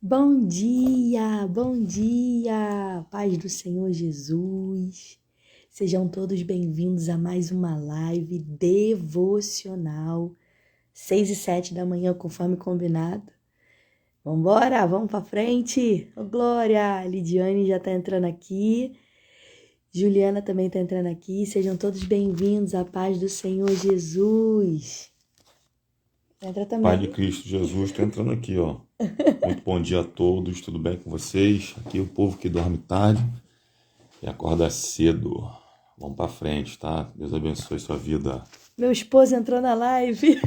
Bom dia, paz do Senhor Jesus. Sejam todos bem-vindos a mais uma live devocional, 6 e 7 da manhã, conforme combinado. Vambora, vamos pra frente. Ô, Glória, Lidiane já tá entrando aqui, Juliana também tá entrando aqui. Sejam todos bem-vindos à paz do Senhor Jesus. Entra também. Pai de Cristo Jesus, estou entrando aqui, ó. Muito bom dia a todos, tudo bem com vocês? Aqui o povo que dorme tarde e acorda cedo. Vamos para frente, tá? Deus abençoe sua vida. Meu esposo entrou na live.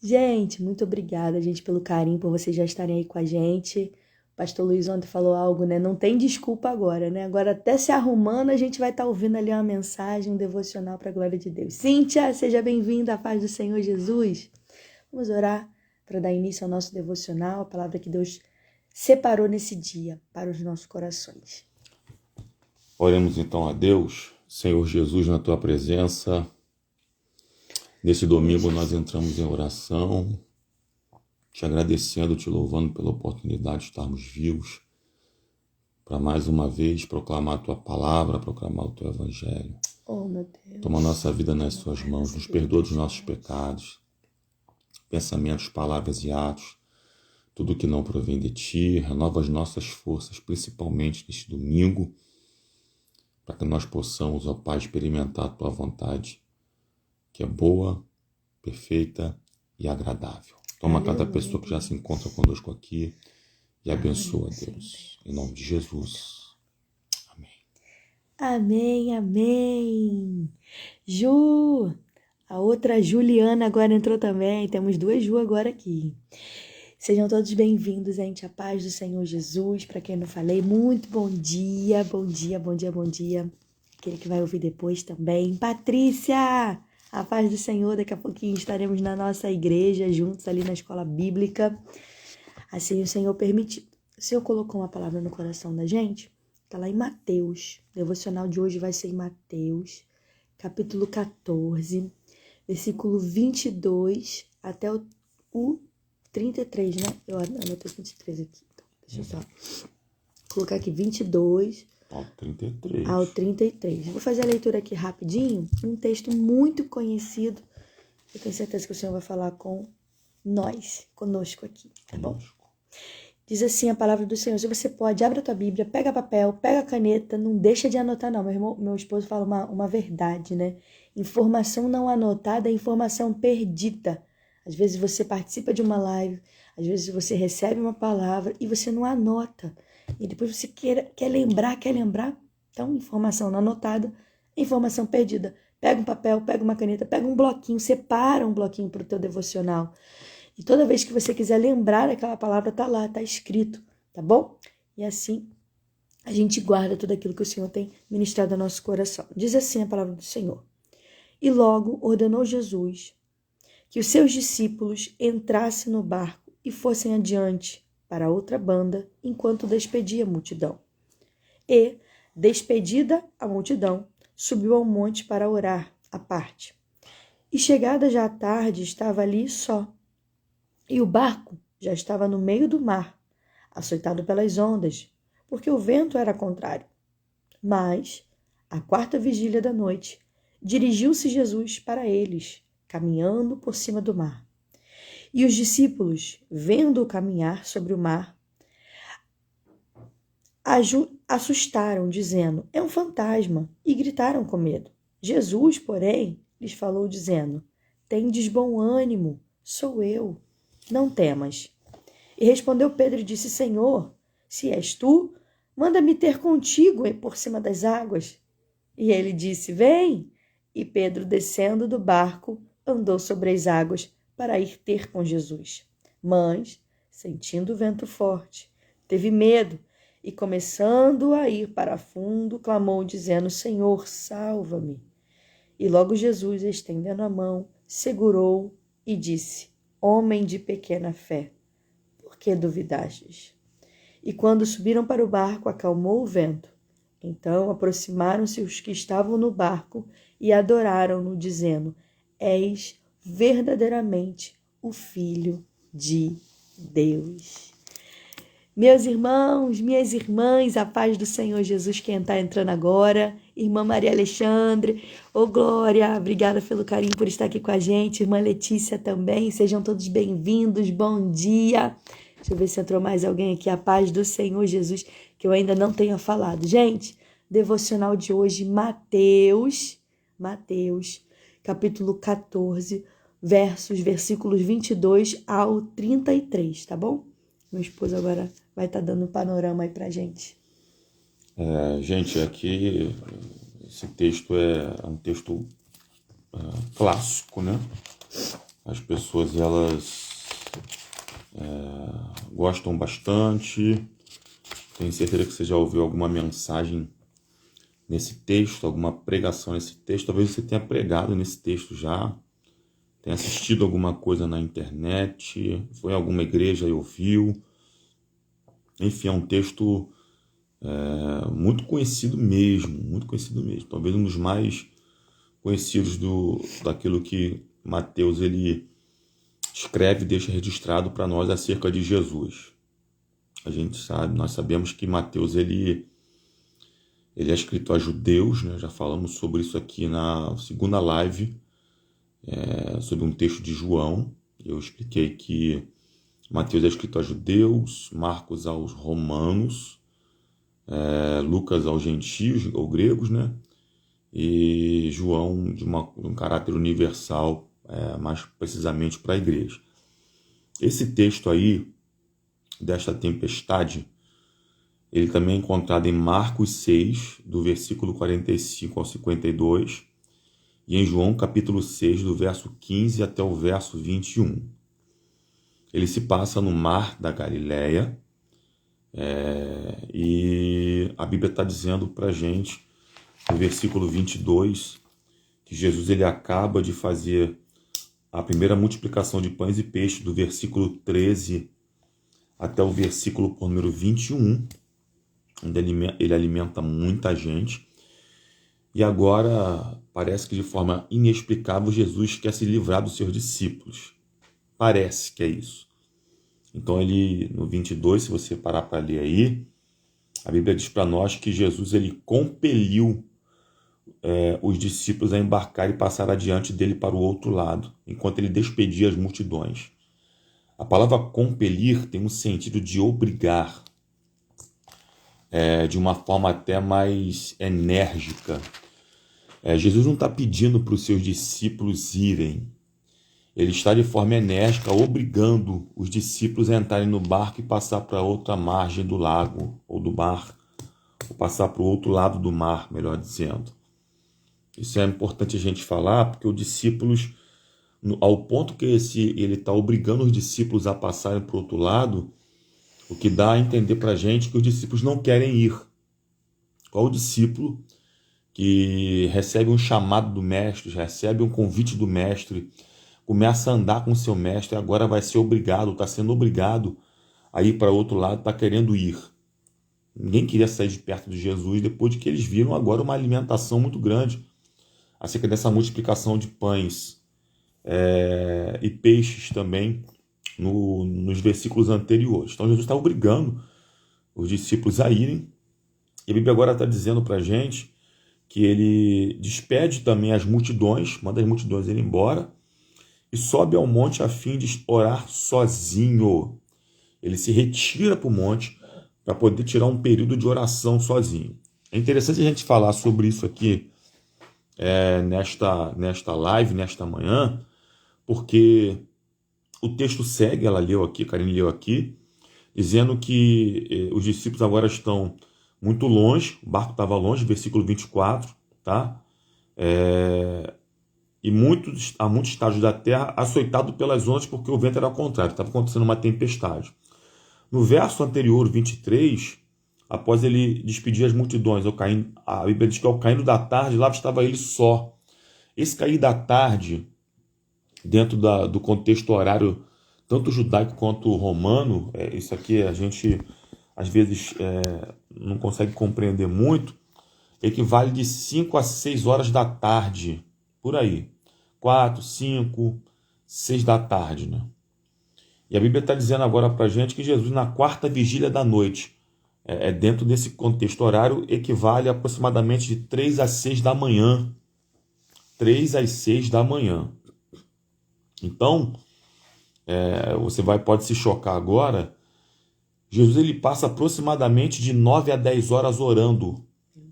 Gente, muito obrigada, gente, pelo carinho, por vocês já estarem aí com a gente. O pastor Luiz ontem falou algo, né? Não tem desculpa agora, né? Agora até se arrumando, a gente vai estar ouvindo ali uma mensagem, um devocional para a glória de Deus. Cíntia, seja bem-vinda à paz do Senhor Jesus. Vamos orar para dar início ao nosso devocional, a palavra que Deus separou nesse dia para os nossos corações. Oremos então a Deus. Senhor Jesus, na tua presença, nesse domingo nós entramos em oração, te agradecendo, te louvando pela oportunidade de estarmos vivos, para mais uma vez proclamar a tua palavra, proclamar o teu evangelho. Oh, meu Deus. Toma a nossa vida nas suas mãos, nos perdoa dos nossos pecados, pensamentos, palavras e atos, tudo que não provém de ti, renova as nossas forças, principalmente neste domingo, para que nós possamos, ó Pai, experimentar a tua vontade, que é boa, perfeita e agradável. Toma cada pessoa que já se encontra conosco aqui e abençoa, Deus. Em nome de Jesus. Amém. Amém. Ju, a outra Juliana agora entrou também. Temos duas Ju agora aqui. Sejam todos bem-vindos, gente, à paz do Senhor Jesus. Para quem não falei, muito bom dia. Aquele que vai ouvir depois também. Patrícia, a paz do Senhor. Daqui a pouquinho estaremos na nossa igreja, juntos ali na escola bíblica. Assim o Senhor permitir. O Senhor colocou uma palavra no coração da gente. Está lá em Mateus. O devocional de hoje vai ser em Mateus, capítulo 14, versículo 22 até o 33, né? Eu anotei 23 aqui. Então, deixa eu só colocar aqui 22 ao 33. Vou fazer a leitura aqui rapidinho. Um texto muito conhecido. Eu tenho certeza que o Senhor vai falar com nós, conosco aqui, tá bom? Diz assim a palavra do Senhor. Se você pode, abre a tua Bíblia, pega papel, pega a caneta, não deixa de anotar não. Meu esposo fala uma verdade, né? Informação não anotada é informação perdida. Às vezes você participa de uma live, às vezes você recebe uma palavra e você não anota. E depois você quer lembrar. Então, informação não anotada é informação perdida. Pega um papel, pega uma caneta, pega um bloquinho, separa um bloquinho para o teu devocional. E toda vez que você quiser lembrar aquela palavra, tá lá, tá escrito, tá bom? E assim a gente guarda tudo aquilo que o Senhor tem ministrado ao nosso coração. Diz assim a palavra do Senhor. E logo ordenou Jesus que os seus discípulos entrassem no barco e fossem adiante para outra banda, enquanto despedia a multidão. E, despedida a multidão, subiu ao monte para orar à parte. E chegada já a tarde, estava ali só. E o barco já estava no meio do mar, açoitado pelas ondas, porque o vento era contrário. Mas, à quarta vigília da noite, dirigiu-se Jesus para eles, caminhando por cima do mar. E os discípulos, vendo-o caminhar sobre o mar, assustaram, dizendo, é um fantasma, e gritaram com medo. Jesus, porém, lhes falou, dizendo, tendes bom ânimo, sou eu. Não temas. E respondeu Pedro e disse, Senhor, se és tu, manda-me ter contigo por cima das águas. E ele disse, vem. E Pedro, descendo do barco, andou sobre as águas para ir ter com Jesus. Mas, sentindo o vento forte, teve medo e, começando a ir para fundo, clamou, dizendo, Senhor, salva-me. E logo Jesus, estendendo a mão, segurou e disse, homem de pequena fé, por que duvidastes? E quando subiram para o barco, acalmou o vento. Então aproximaram-se os que estavam no barco e adoraram-no, dizendo, és verdadeiramente o Filho de Deus. Meus irmãos, minhas irmãs, a paz do Senhor Jesus, quem está entrando agora, irmã Maria Alexandre, ô Glória, obrigada pelo carinho por estar aqui com a gente, irmã Letícia também, sejam todos bem-vindos, bom dia. Deixa eu ver se entrou mais alguém aqui, a paz do Senhor Jesus, que eu ainda não tenha falado. Gente, devocional de hoje, Mateus, capítulo 14, versículos 22 ao 33, tá bom? Meu esposo agora vai estar dando um panorama aí pra gente. Gente, aqui esse texto é um texto clássico, né? As pessoas, elas gostam bastante. Tenho certeza que você já ouviu alguma mensagem nesse texto, alguma pregação nesse texto. Talvez você tenha pregado nesse texto já, tenha assistido alguma coisa na internet, foi em alguma igreja e ouviu. Enfim, é um texto muito conhecido mesmo, talvez um dos mais conhecidos daquilo que Mateus ele escreve e deixa registrado para nós acerca de Jesus. Nós sabemos que Mateus ele é escrito a judeus, né? Já falamos sobre isso aqui na segunda live, sobre um texto de João. Eu expliquei que Mateus é escrito a judeus, Marcos aos romanos, Lucas aos gentios ou gregos, né? E João de um caráter universal, mais precisamente para a igreja. Esse texto aí, desta tempestade, ele também é encontrado em Marcos 6, do versículo 45 ao 52, e em João capítulo 6, do verso 15 até o verso 21. Ele se passa no mar da Galileia, e a Bíblia está dizendo para a gente, no versículo 22, que Jesus ele acaba de fazer a primeira multiplicação de pães e peixes, do versículo 13 até o versículo por número 21, onde ele alimenta muita gente. E agora, parece que de forma inexplicável, Jesus quer se livrar dos seus discípulos. Parece que é isso. Então, no 22, se você parar para ler aí, a Bíblia diz para nós que Jesus ele compeliu os discípulos a embarcar e passar adiante dele para o outro lado, enquanto ele despedia as multidões. A palavra compelir tem um sentido de obrigar, de uma forma até mais enérgica. Jesus não está pedindo para os seus discípulos irem. Ele está de forma enérgica obrigando os discípulos a entrarem no barco e passar para outra margem do lago ou do mar, ou passar para o outro lado do mar, melhor dizendo. Isso é importante a gente falar, porque os discípulos, ao ponto que ele está obrigando os discípulos a passarem para o outro lado, o que dá a entender para a gente que os discípulos não querem ir. Qual o discípulo que recebe um chamado do mestre, recebe um convite do mestre, começa a andar com o seu mestre, agora vai ser obrigado, está sendo obrigado a ir para o outro lado, está querendo ir. Ninguém queria sair de perto de Jesus depois de que eles viram agora uma alimentação muito grande acerca dessa multiplicação de pães e peixes também nos versículos anteriores. Então Jesus está obrigando os discípulos a irem, e a Bíblia agora está dizendo para a gente que ele despede também as multidões, manda as multidões irem embora, e sobe ao monte a fim de orar sozinho. Ele se retira para o monte para poder tirar um período de oração sozinho. É interessante a gente falar sobre isso aqui nesta live, nesta manhã, porque o texto segue, ela leu aqui, a Karine leu aqui, dizendo que os discípulos agora estão muito longe, o barco estava longe, versículo 24, tá? E há muitos estágios da terra açoitado pelas ondas, porque o vento era ao contrário, estava acontecendo uma tempestade. No verso anterior, 23, após ele despedir as multidões, a Bíblia diz que ao caindo da tarde, lá estava ele só. Esse cair da tarde, dentro do contexto horário, tanto judaico quanto romano, isso aqui a gente, às vezes, não consegue compreender muito, equivale de 5 a 6 horas da tarde, por aí. 4, 5, 6 da tarde, né? E a Bíblia está dizendo agora para a gente que Jesus, na quarta vigília da noite, dentro desse contexto horário, equivale a aproximadamente de 3 às 6 da manhã. 3 às 6 da manhã. Então, você pode se chocar agora. Jesus ele passa aproximadamente de 9 a 10 horas orando,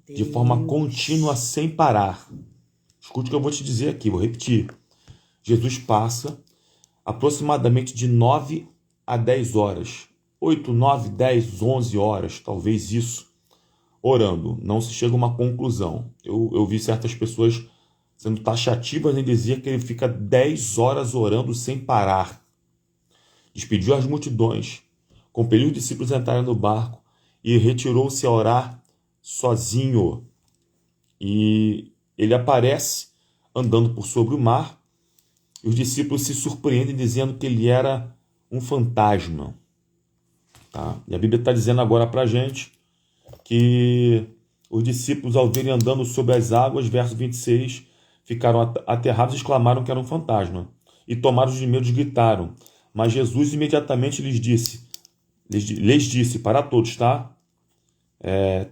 de forma contínua, sem parar. Escute o que eu vou te dizer aqui, vou repetir. Jesus passa aproximadamente de 9 a 10 horas, 8, 9, 10, 11 horas, talvez isso, orando. Não se chega a uma conclusão. Eu vi certas pessoas sendo taxativas em dizer que ele fica 10 horas orando sem parar. Despediu as multidões, compeliu os discípulos a entrarem no barco e retirou-se a orar sozinho. E ele aparece andando por sobre o mar e os discípulos se surpreendem dizendo que ele era um fantasma. Tá? E a Bíblia está dizendo agora para a gente que os discípulos, ao verem andando sobre as águas, verso 26, ficaram aterrados e exclamaram que era um fantasma. E tomados de medo, gritaram. Mas Jesus imediatamente lhes disse para todos, tá?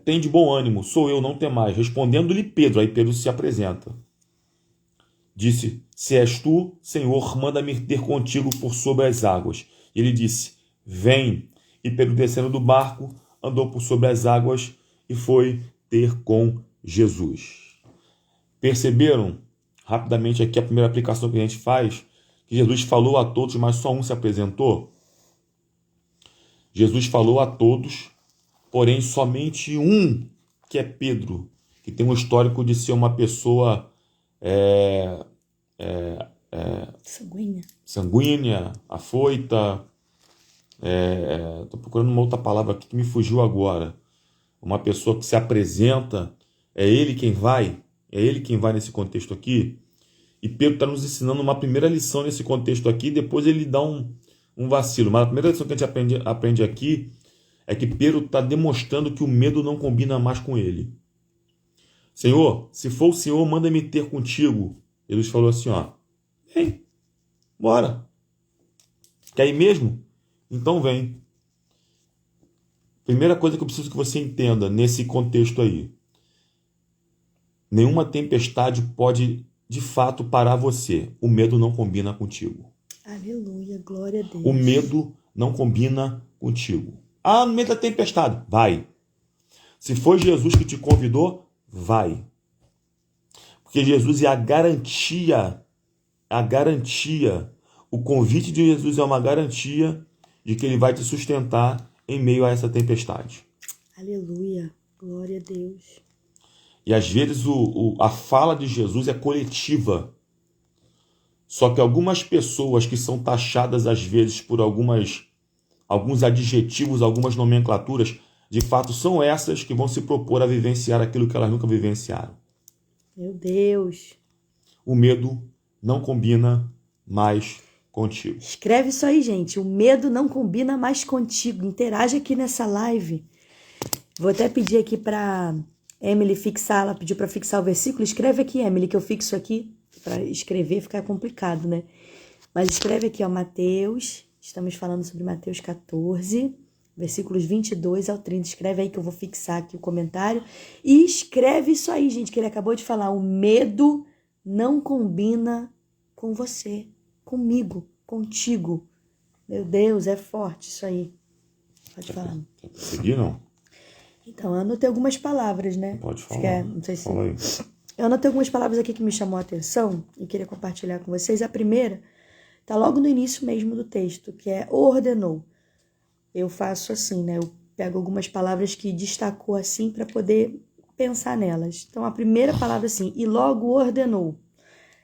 Tem de bom ânimo, sou eu, não temais. Respondendo-lhe Pedro, aí Pedro se apresenta. Disse, se és tu, Senhor, manda-me ter contigo por sobre as águas. E ele disse, vem. E Pedro, descendo do barco, andou por sobre as águas e foi ter com Jesus. Perceberam rapidamente aqui a primeira aplicação que a gente faz? Que Jesus falou a todos, mas só um se apresentou? Jesus falou a todos, porém somente um, que é Pedro, que tem um histórico de ser uma pessoa sanguínea, afoita. Estou procurando uma outra palavra aqui que me fugiu agora. Uma pessoa que se apresenta, é ele quem vai nesse contexto aqui. E Pedro está nos ensinando uma primeira lição nesse contexto aqui, depois ele dá um vacilo. Mas a primeira lição que a gente aprende aqui é que Pedro está demonstrando que o medo não combina mais com ele. Senhor, se for o Senhor, manda-me ter contigo. Jesus falou assim, vem, bora. Quer ir mesmo? Então vem. Primeira coisa que eu preciso que você entenda nesse contexto aí. Nenhuma tempestade pode, de fato, parar você. O medo não combina contigo. Aleluia, glória a Deus. O medo não combina contigo. No meio da tempestade, vai. Se foi Jesus que te convidou, vai. Porque Jesus é a garantia. O convite de Jesus é uma garantia de que ele vai te sustentar em meio a essa tempestade. Aleluia, glória a Deus. E às vezes a fala de Jesus é coletiva. Só que algumas pessoas que são taxadas às vezes por alguns adjetivos, algumas nomenclaturas, de fato são essas que vão se propor a vivenciar aquilo que elas nunca vivenciaram. Meu Deus. O medo não combina mais contigo. Escreve isso aí, gente. O medo não combina mais contigo. Interage aqui nessa live. Vou até pedir aqui para Emily fixar. Ela pediu para fixar o versículo. Escreve aqui, Emily, que eu fixo aqui. Para escrever fica complicado, né? Mas escreve aqui, Mateus. Estamos falando sobre Mateus 14, versículos 22 ao 30. Escreve aí que eu vou fixar aqui o comentário. E escreve isso aí, gente, que ele acabou de falar. O medo não combina com você, comigo, contigo. Meu Deus, é forte isso aí. Pode falar. Quer seguir, não? Então, eu anotei algumas palavras, né? Pode falar. Não sei se... Fala aí. Eu anotei algumas palavras aqui que me chamou a atenção e queria compartilhar com vocês. A primeira está logo no início mesmo do texto, que é ordenou. Eu faço assim, né? Eu pego algumas palavras que destacou assim para poder pensar nelas. Então, a primeira palavra assim, e logo ordenou.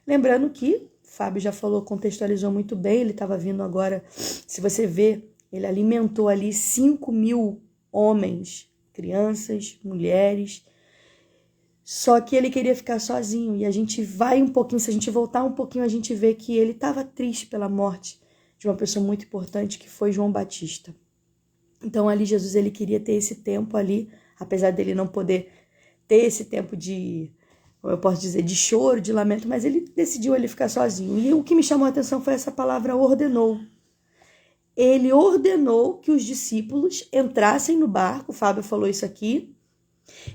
Lembrando que o Fábio já falou, contextualizou muito bem, ele estava vindo agora, se você ver, ele alimentou ali 5.000 homens, crianças, mulheres, só que ele queria ficar sozinho. E a gente vai um pouquinho, se a gente voltar um pouquinho, a gente vê que ele estava triste pela morte de uma pessoa muito importante, que foi João Batista. Então ali Jesus, ele queria ter esse tempo ali, apesar dele não poder ter esse tempo de, como eu posso dizer, de choro, de lamento, mas ele decidiu ele ficar sozinho. E o que me chamou a atenção foi essa palavra ordenou. ele ordenou que os discípulos entrassem no barco, o Fábio falou isso aqui,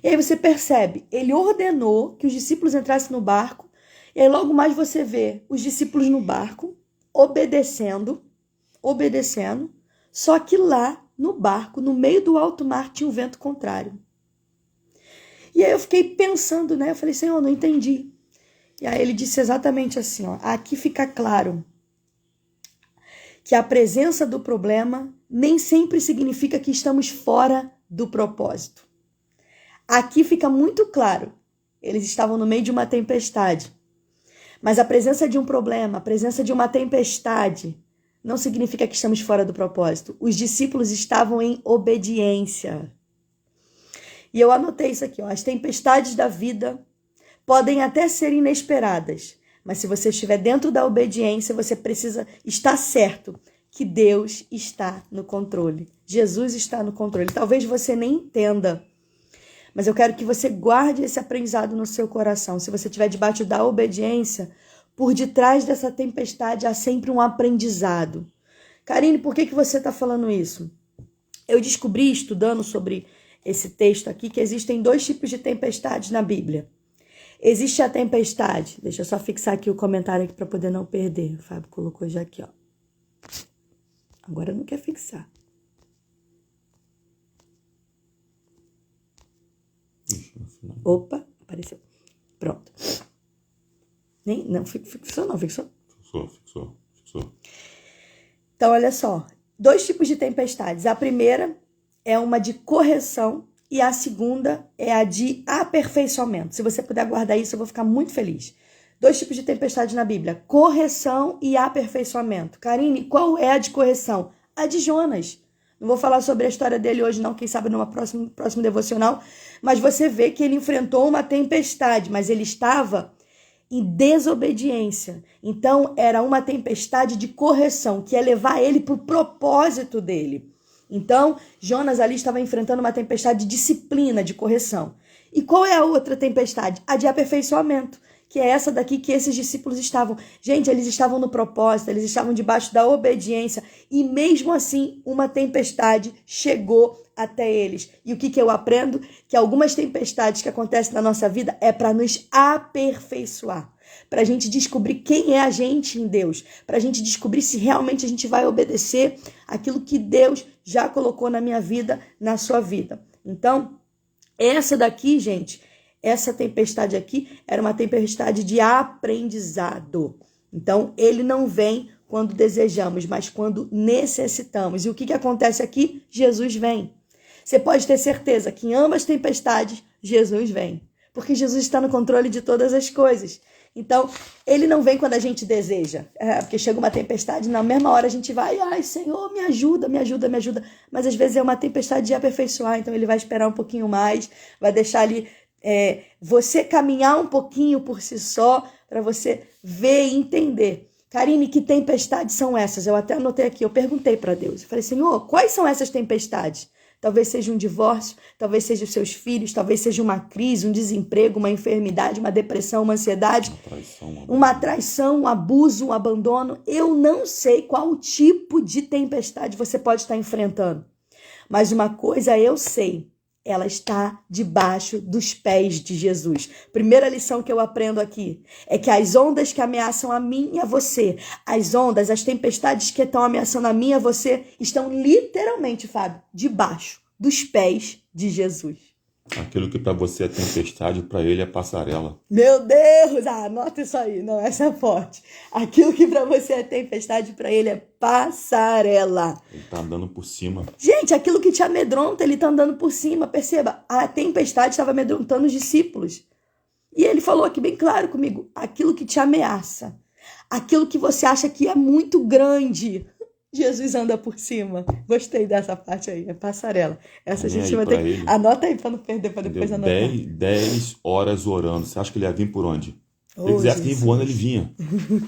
e aí você percebe, ele ordenou que os discípulos entrassem no barco, e aí logo mais você vê os discípulos no barco, obedecendo, só que lá no barco, no meio do alto mar, tinha um vento contrário. E aí eu fiquei pensando, né? Eu falei, Senhor, não entendi. E aí ele disse exatamente assim, ó, aqui fica claro que a presença do problema nem sempre significa que estamos fora do propósito. Aqui fica muito claro, eles estavam no meio de uma tempestade, mas a presença de um problema, a presença de uma tempestade, não significa que estamos fora do propósito. Os discípulos estavam em obediência. E eu anotei isso aqui, ó, as tempestades da vida podem até ser inesperadas, mas se você estiver dentro da obediência, você precisa estar certo que Deus está no controle. Jesus está no controle. Talvez você nem entenda, mas eu quero que você guarde esse aprendizado no seu coração. Se você estiver debaixo da obediência, por detrás dessa tempestade há sempre um aprendizado. Karine, por que você está falando isso? Eu descobri, estudando sobre esse texto aqui, que existem 2 tipos de tempestades na Bíblia. Existe a tempestade, deixa eu só fixar aqui o comentário aqui para poder não perder. O Fábio colocou já aqui, ó. Agora não quer fixar. Opa, apareceu. Pronto. Não, fixou não, fixou? Fixou. Então, olha só. 2 tipos de tempestades. A primeira é uma de correção e a segunda é a de aperfeiçoamento. Se você puder guardar isso, eu vou ficar muito feliz. 2 tipos de tempestade na Bíblia, correção e aperfeiçoamento. Karine, qual é a de correção? A de Jonas. Não vou falar sobre a história dele hoje não, quem sabe numa próximo devocional, mas você vê que ele enfrentou uma tempestade, mas ele estava em desobediência. Então, era uma tempestade de correção, que ia levar ele para o propósito dele. Então, Jonas ali estava enfrentando uma tempestade de disciplina, de correção. E qual é a outra tempestade? A de aperfeiçoamento, que é essa daqui que esses discípulos estavam. Gente, eles estavam no propósito, eles estavam debaixo da obediência. E mesmo assim, uma tempestade chegou até eles. E o que eu aprendo? Que algumas tempestades que acontecem na nossa vida é para nos aperfeiçoar. Para a gente descobrir quem é a gente em Deus. Para a gente descobrir se realmente a gente vai obedecer aquilo que Deus já colocou na minha vida, na sua vida. Então, essa daqui, gente, essa tempestade aqui era uma tempestade de aprendizado. Então, ele não vem quando desejamos, mas quando necessitamos. E o que acontece aqui? Jesus vem. Você pode ter certeza que em ambas tempestades, Jesus vem. Porque Jesus está no controle de todas as coisas. Então, ele não vem quando a gente deseja. Porque chega uma tempestade, na mesma hora a gente vai, ai, Senhor, me ajuda. Mas às vezes é uma tempestade de aperfeiçoar, então ele vai esperar um pouquinho mais, vai deixar ali você caminhar um pouquinho por si só, para você ver e entender. Karine, que tempestades são essas? Eu até anotei aqui, eu perguntei para Deus. Eu falei, Senhor, quais são essas tempestades? Talvez seja um divórcio, talvez seja os seus filhos, talvez seja uma crise, um desemprego, uma enfermidade, uma depressão, uma ansiedade, uma traição, um abuso, um abandono. Eu não sei qual tipo de tempestade você pode estar enfrentando. Mas uma coisa eu sei, ela está debaixo dos pés de Jesus. Primeira lição que eu aprendo aqui é que as ondas que ameaçam a mim e a você, as ondas, as tempestades que estão ameaçando a mim e a você, estão literalmente, Fábio, debaixo dos pés de Jesus. Aquilo que para você é tempestade, para ele é passarela. Meu Deus, anota isso aí, não, essa é forte. Aquilo que para você é tempestade, para ele é passarela. Ele tá andando por cima. Gente, aquilo que te amedronta, ele tá andando por cima. Perceba, a tempestade estava amedrontando os discípulos. E ele falou aqui bem claro comigo, aquilo que te ameaça, aquilo que você acha que é muito grande, Jesus anda por cima. Gostei dessa parte aí, é passarela. Essa a gente vai ter que... Anota aí para não perder, para depois anotar. 10 horas orando. Você acha que ele ia vir por onde? Se ele quisesse vir voando, ele vinha.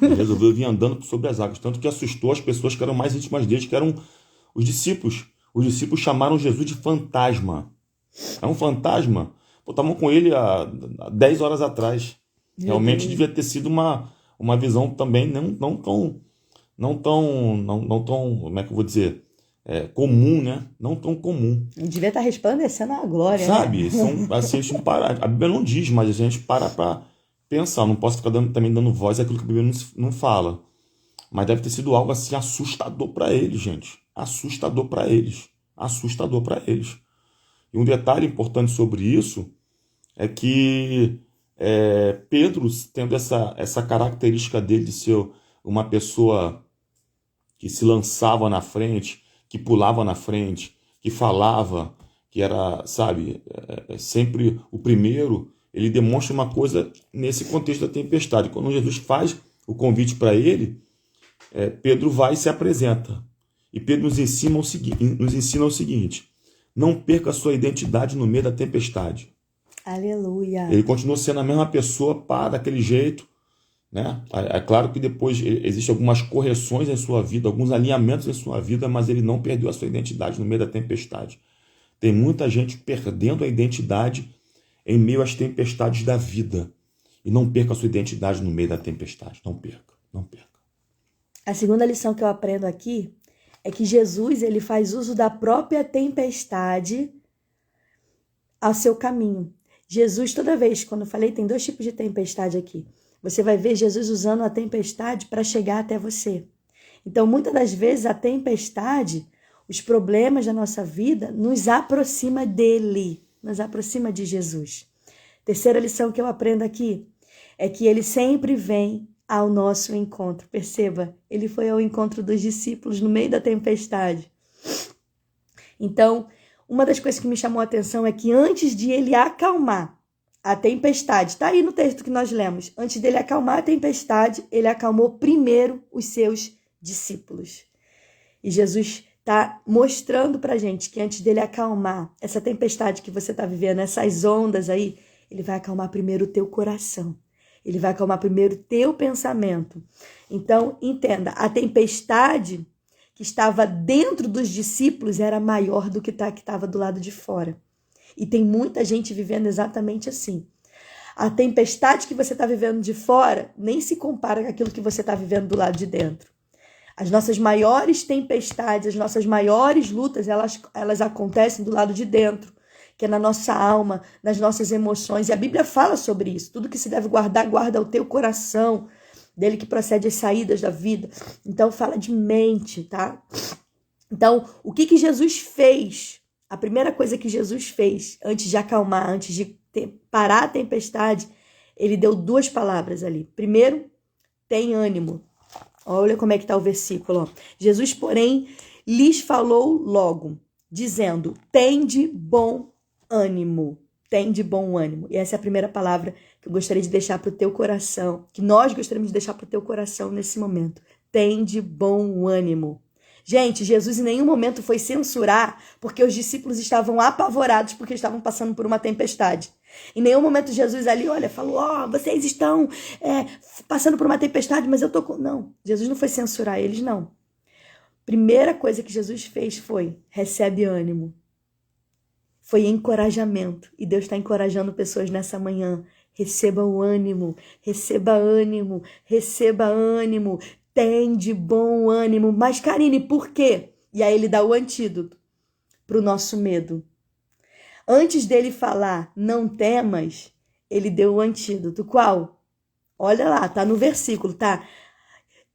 Ele resolveu vir andando sobre as águas. Tanto que assustou as pessoas que eram mais íntimas deles, que eram os discípulos. Os discípulos chamaram Jesus de fantasma. É um fantasma. Estavam com ele há 10 horas atrás. Realmente devia ter sido uma visão também não como é que eu vou dizer, comum, né? Não tão comum. Não devia estar resplandecendo a glória, Sabe? né? Assim, a gente para, a Bíblia não diz, mas a gente para pensar. Não posso ficar também dando voz àquilo que a Bíblia não fala. Mas deve ter sido algo assim assustador para eles, gente. Assustador para eles. Assustador para eles. E um detalhe importante sobre isso é que Pedro, tendo essa característica dele de ser uma pessoa que se lançava na frente, que pulava na frente, que falava, que era, sabe, sempre o primeiro, ele demonstra uma coisa nesse contexto da tempestade. Quando Jesus faz o convite para ele, Pedro vai e se apresenta. E Pedro nos ensina o seguinte: não perca a sua identidade no meio da tempestade. Aleluia. Ele continua sendo a mesma pessoa, pá, daquele jeito, né? É claro que depois existem algumas correções em sua vida, alguns alinhamentos em sua vida, mas ele não perdeu a sua identidade no meio da tempestade. Tem muita gente perdendo a identidade em meio às tempestades da vida. E não perca a sua identidade no meio da tempestade. Não perca, não perca. A segunda lição que eu aprendo aqui é que Jesus, ele faz uso da própria tempestade ao seu caminho. Jesus, toda vez, quando eu falei, tem 2 tipos de tempestade aqui. Você vai ver Jesus usando a tempestade para chegar até você. Então, muitas das vezes, a tempestade, os problemas da nossa vida, nos aproxima dele, nos aproxima de Jesus. Terceira lição que eu aprendo aqui é que ele sempre vem ao nosso encontro. Perceba, ele foi ao encontro dos discípulos no meio da tempestade. Então, uma das coisas que me chamou a atenção é que antes de ele acalmar a tempestade, está aí no texto que nós lemos, antes dele acalmar a tempestade, ele acalmou primeiro os seus discípulos. E Jesus está mostrando para a gente que antes dele acalmar essa tempestade que você está vivendo, essas ondas aí, ele vai acalmar primeiro o teu coração. Ele vai acalmar primeiro o teu pensamento. Então, entenda, a tempestade que estava dentro dos discípulos era maior do que estava do lado de fora. E tem muita gente vivendo exatamente assim. A tempestade que você está vivendo de fora nem se compara com aquilo que você está vivendo do lado de dentro. As nossas maiores tempestades, as nossas maiores lutas, elas acontecem do lado de dentro, que é na nossa alma, nas nossas emoções. E a Bíblia fala sobre isso. Tudo que se deve guardar, guarda o teu coração, dele que procede as saídas da vida. Então fala de mente, tá? Então, o que Jesus fez? A primeira coisa que Jesus fez, antes de acalmar, antes de parar a tempestade, ele deu 2 palavras ali. Primeiro, tem ânimo. Olha como é que está o versículo. Ó. Jesus, porém, lhes falou logo, dizendo, tende bom ânimo. Tende bom ânimo. E essa é a primeira palavra que eu gostaria de deixar para o teu coração, que nós gostaríamos de deixar para o teu coração nesse momento. Tende bom ânimo. Gente, Jesus em nenhum momento foi censurar porque os discípulos estavam apavorados porque estavam passando por uma tempestade. Em nenhum momento Jesus ali, falou, vocês estão passando por uma tempestade, mas eu tô com... Não, Jesus não foi censurar eles, não. Primeira coisa que Jesus fez foi, recebe ânimo. Foi encorajamento. E Deus está encorajando pessoas nessa manhã. Receba o ânimo, receba ânimo, receba ânimo. Tem de bom ânimo. Mas, Karine, por quê? E aí ele dá o antídoto para o nosso medo. Antes dele falar, não temas, ele deu o antídoto. Qual? Olha lá, tá no versículo, tá?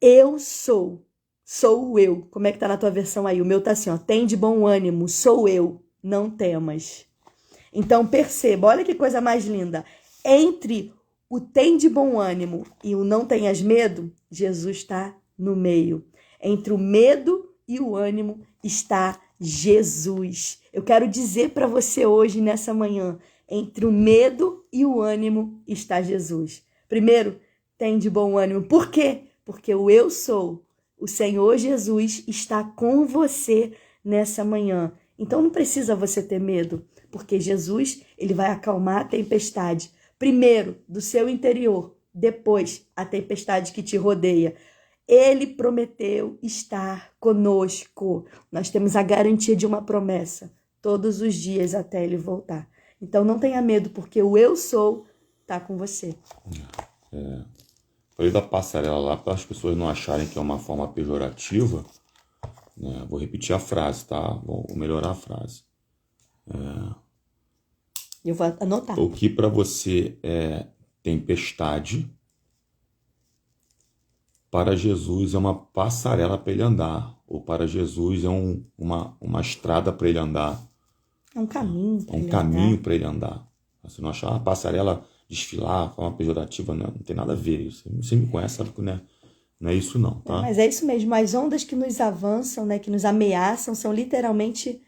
Eu sou eu. Como é que tá na tua versão aí? O meu tá assim, ó. Tem de bom ânimo, sou eu, não temas. Então, perceba, olha que coisa mais linda. Entre o tem de bom ânimo e o não tenhas medo, Jesus está no meio. Entre o medo e o ânimo está Jesus. Eu quero dizer para você hoje, nessa manhã, entre o medo e o ânimo está Jesus. Primeiro, tem de bom ânimo. Por quê? Porque o eu sou, o Senhor Jesus, está com você nessa manhã. Então não precisa você ter medo, porque Jesus, ele vai acalmar a tempestade. Primeiro, do seu interior, depois, a tempestade que te rodeia. Ele prometeu estar conosco. Nós temos a garantia de uma promessa todos os dias até ele voltar. Então não tenha medo, porque o eu sou está com você. Falei da passarela lá para as pessoas não acharem que é uma forma pejorativa, né? Vou repetir a frase, tá? Vou melhorar a frase. Eu vou anotar. O que para você é tempestade, para Jesus é uma passarela para ele andar. Ou para Jesus é uma estrada para ele andar. É um caminho para É um ele caminho andar. para ele andar. Você não achar uma passarela desfilar, forma pejorativa, não tem nada a ver. Você me conhece, sabe que não é isso não, tá? Mas é isso mesmo, as ondas que nos avançam, né, que nos ameaçam, são literalmente,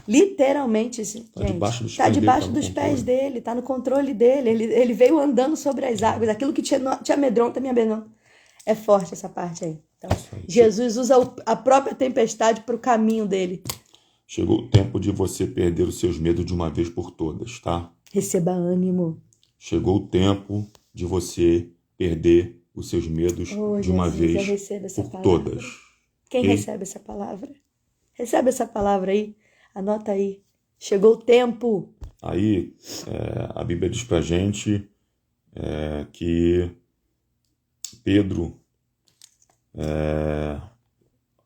gente, Tá debaixo dos tá pés dele, debaixo tá no dos pés controle. dele, tá no controle dele, ele veio andando sobre as águas, aquilo que te amedronta, me amedronta. É forte essa parte aí. Então, Isso aí. Jesus usa a própria tempestade para o caminho dele. Chegou o tempo de você perder os seus medos de uma vez por todas, tá? Receba ânimo. Chegou o tempo de você perder os seus medos de uma Jesus, eu vez recebo essa por palavra. todas. Quem Ok? recebe essa palavra? Recebe essa palavra aí. Anota aí. Chegou o tempo. Aí a Bíblia diz pra gente que Pedro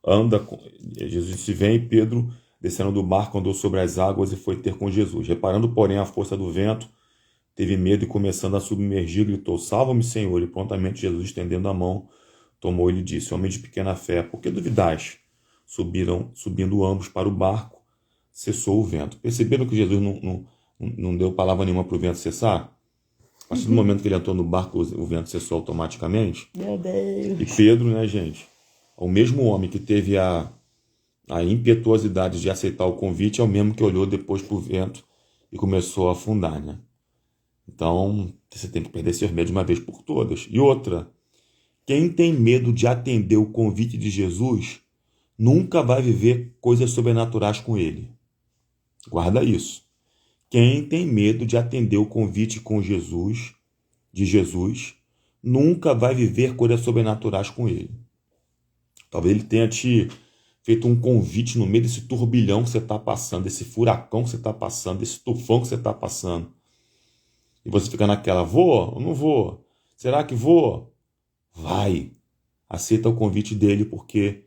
anda com... Jesus se vem e Pedro, descendo do barco, andou sobre as águas e foi ter com Jesus. Reparando, porém, a força do vento, teve medo e, começando a submergir, gritou: "Salva-me, Senhor!" E prontamente Jesus, estendendo a mão, tomou e lhe disse: "Homem de pequena fé, por que duvidais?" Subindo ambos para o barco, cessou o vento. Perceberam que Jesus não deu palavra nenhuma para o vento cessar? A partir do momento que ele entrou no barco, o vento cessou automaticamente. Meu Deus. E Pedro, né, gente? O mesmo homem que teve a impetuosidade de aceitar o convite é o mesmo que olhou depois para o vento e começou a afundar, né? Então, você tem que perder seus medos de uma vez por todas. E outra, quem tem medo de atender o convite de Jesus nunca vai viver coisas sobrenaturais com ele. Guarda isso. Quem tem medo de atender o convite de Jesus, nunca vai viver coisas sobrenaturais com ele. Talvez ele tenha te feito um convite no meio desse turbilhão que você está passando, desse furacão que você está passando, desse tufão que você está passando. E você fica naquela: vou ou não vou? Será que vou? Vai. Aceita o convite dele, porque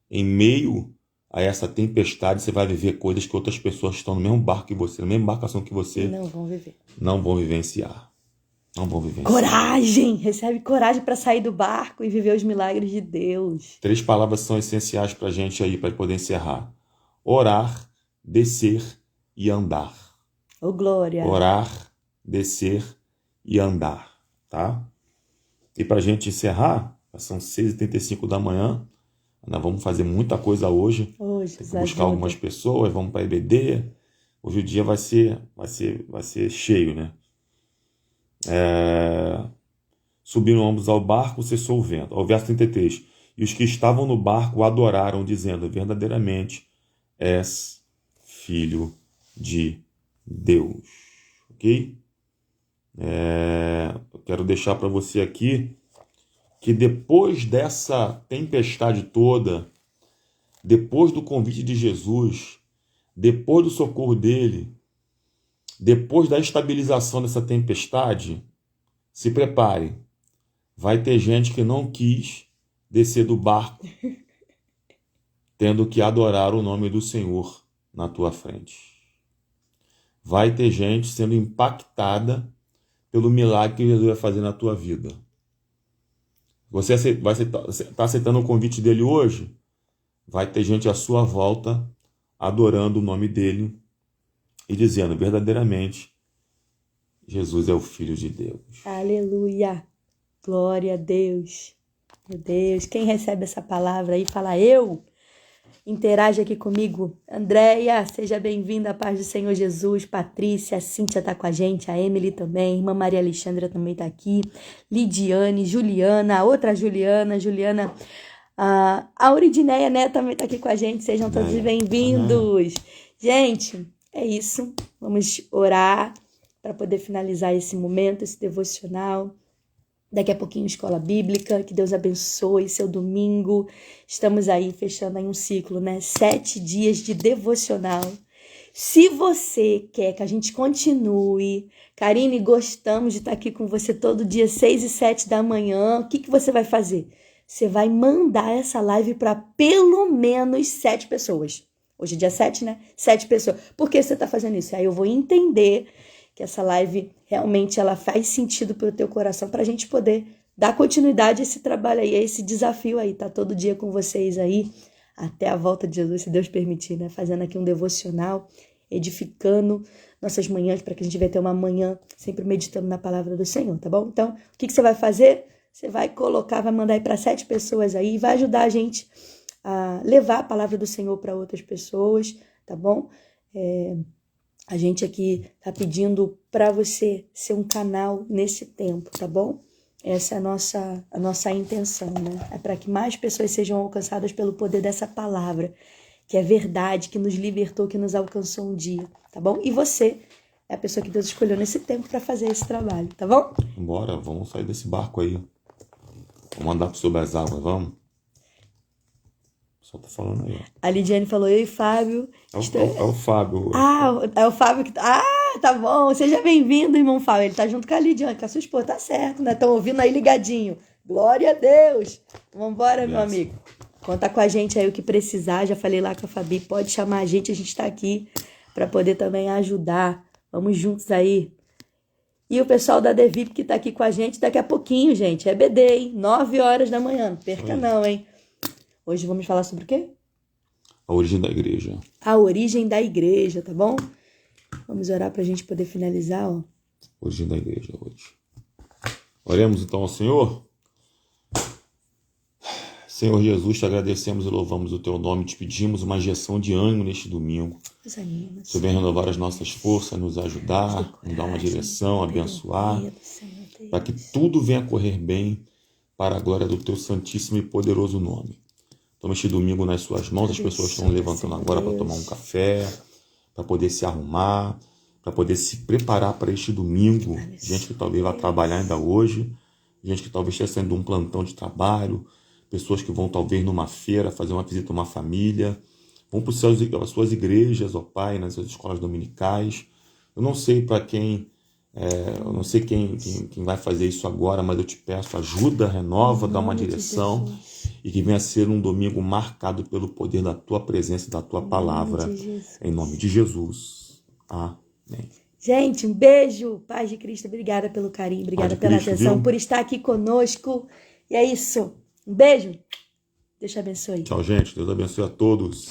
em meio a essa tempestade você vai viver coisas que outras pessoas que estão no mesmo barco que você, na mesma embarcação que você, Não vão viver. não vão vivenciar. Não vão vivenciar. Coragem! Recebe coragem para sair do barco e viver os milagres de Deus. 3 palavras são essenciais para a gente aí, para poder encerrar: orar, descer e andar. Ô, glória! Orar, descer e andar, tá? E para a gente encerrar, são 6h35 da manhã, nós vamos fazer muita coisa hoje. Hoje, Tem que buscar algumas pessoas, vamos para a EBD. Hoje o dia vai ser cheio, né? Subiram ambos ao barco, cessou o vento. Ao verso 33. E os que estavam no barco adoraram, dizendo: verdadeiramente és filho de Deus. Ok? Eu quero deixar para você aqui que depois dessa tempestade toda, depois do convite de Jesus, depois do socorro dele, depois da estabilização dessa tempestade, se prepare. Vai ter gente que não quis descer do barco, tendo que adorar o nome do Senhor na tua frente. Vai ter gente sendo impactada pelo milagre que Jesus vai fazer na tua vida. Você está aceitando o convite dele hoje? Vai ter gente à sua volta adorando o nome dele e dizendo: verdadeiramente, Jesus é o Filho de Deus. Aleluia! Glória a Deus! Meu Deus! Quem recebe essa palavra aí, fala eu! Interage aqui comigo. Andréia, seja bem-vinda, a paz do Senhor Jesus. Patrícia, a Cíntia tá com a gente, a Emily também, irmã Maria Alexandra também tá aqui, Lidiane, Juliana, a outra Juliana, a Auridineia, né, também tá aqui com a gente. Sejam todos bem-vindos. Gente, é isso. Vamos orar para poder finalizar esse momento, esse devocional. Daqui a pouquinho, escola bíblica. Que Deus abençoe seu domingo. Estamos aí fechando aí um ciclo, né? 7 dias de devocional. Se você quer que a gente continue, Karine, gostamos de estar aqui com você todo dia, 6 e 7 da manhã. O que você vai fazer? Você vai mandar essa live para pelo menos 7 pessoas. Hoje é dia 7, né? 7 pessoas. Por que você está fazendo isso? Aí eu vou entender que essa live realmente ela faz sentido para o teu coração, para a gente poder dar continuidade a esse trabalho aí, a esse desafio aí. Tá todo dia com vocês aí, até a volta de Jesus, se Deus permitir, né? Fazendo aqui um devocional, edificando nossas manhãs, para que a gente venha ter uma manhã sempre meditando na palavra do Senhor, tá bom? Então, o que você vai fazer? Você vai colocar, vai mandar aí para 7 pessoas aí, vai ajudar a gente a levar a palavra do Senhor para outras pessoas, tá bom? A gente aqui tá pedindo para você ser um canal nesse tempo, tá bom? Essa é a nossa intenção, né? É para que mais pessoas sejam alcançadas pelo poder dessa palavra, que é verdade, que nos libertou, que nos alcançou um dia, tá bom? E você é a pessoa que Deus escolheu nesse tempo para fazer esse trabalho, tá bom? Bora, vamos sair desse barco aí. Vamos andar sobre as águas, vamos? Só tá falando aí, ó. A Lidiane falou, eu e Fábio... É o Fábio. É o Fábio que... tá bom. Seja bem-vindo, irmão Fábio. Ele tá junto com a Lidiane, com a sua esposa. Tá certo, né? Estão ouvindo aí ligadinho. Glória a Deus. Vambora, meu amigo. Conta com a gente aí o que precisar. Já falei lá com a Fabi. Pode chamar a gente tá aqui para poder também ajudar. Vamos juntos aí. E o pessoal da Devip que tá aqui com a gente daqui a pouquinho, gente. É BD, hein? 9 horas da manhã. Não perca não, hein? Hoje vamos falar sobre o quê? A origem da igreja. A origem da igreja, tá bom? Vamos orar pra gente poder finalizar, ó. Origem da igreja hoje. Oremos então ao Senhor. Senhor Jesus, te agradecemos e louvamos o teu nome. Te pedimos uma injeção de ânimo neste domingo. Senhor, vem renovar as nossas forças, nos ajudar, nos dar uma direção, abençoar, para que tudo venha correr bem para a glória do teu santíssimo e poderoso nome. Toma este domingo nas suas mãos, as pessoas estão levantando agora para tomar um café, para poder se arrumar, para poder se preparar para este domingo. Gente que talvez vá trabalhar ainda hoje, gente que talvez esteja saindo de um plantão de trabalho, pessoas que vão talvez numa feira fazer uma visita a uma família, vão para as suas igrejas, ó Pai, nas suas escolas dominicais. Eu não sei para quem, eu não sei quem vai fazer isso agora, mas eu te peço ajuda, renova, dá uma direção. E que venha a ser um domingo marcado pelo poder da tua presença e da tua palavra. Em nome de Jesus. Amém. Gente, um beijo. Paz de Cristo. Obrigada pelo carinho, obrigada pela atenção, viu? Por estar aqui conosco. E é isso. Um beijo. Deus te abençoe. Tchau, gente. Deus abençoe a todos.